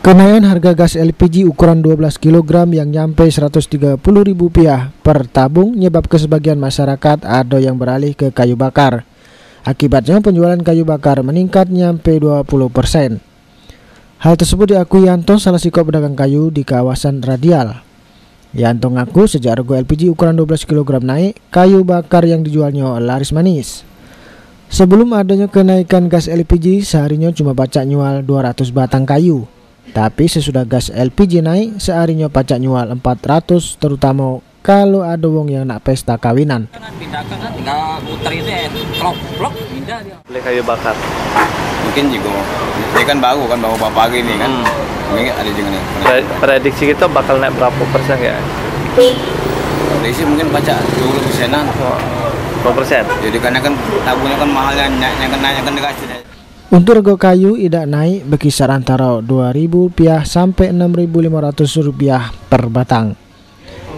Kenaikan harga gas LPG ukuran 12 kg yang nyampe Rp130.000 per tabung menyebabkan sebagian masyarakat ada yang beralih ke kayu bakar. Akibatnya penjualan kayu bakar meningkat nyampe 20%. Hal tersebut diakui Yanto, salah satu pedagang kayu di kawasan Radial. Yanto ngaku sejak harga LPG ukuran 12 kg naik, kayu bakar yang dijualnya laris manis. Sebelum adanya kenaikan gas LPG, seharinya cuma pacak nyual 200 batang kayu. Tapi sesudah gas LPG naik, seharinya pacak nyual 400, terutama kalau ada wong yang nak pesta kawinan. Beli kayu bakar. Mungkin juga, ini kan baru pagi ini kan. Mungkin ada juga nih. Prediksi kita bakal naik berapa persen ya? Prediksi mungkin pacak 20%-an. 20%. Jadi karena kan tabungnya kan mahalnya, naiknya kan dikasih. Untuk harga kayu tidak naik berkisar antara Rp2.000 sampai Rp6.500 per batang.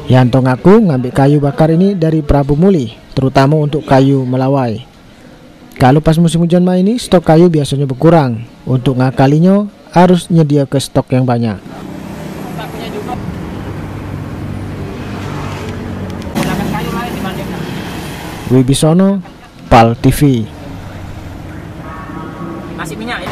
Yanto ngaku ngambil kayu bakar ini dari Prabu Muli, terutama untuk kayu melawai. Kalau pas musim hujan ini stok kayu biasanya berkurang. Untuk ngakalinya harus nyedia ke stok yang banyak. Wibisono, PAL TV. Nasi minyak ya.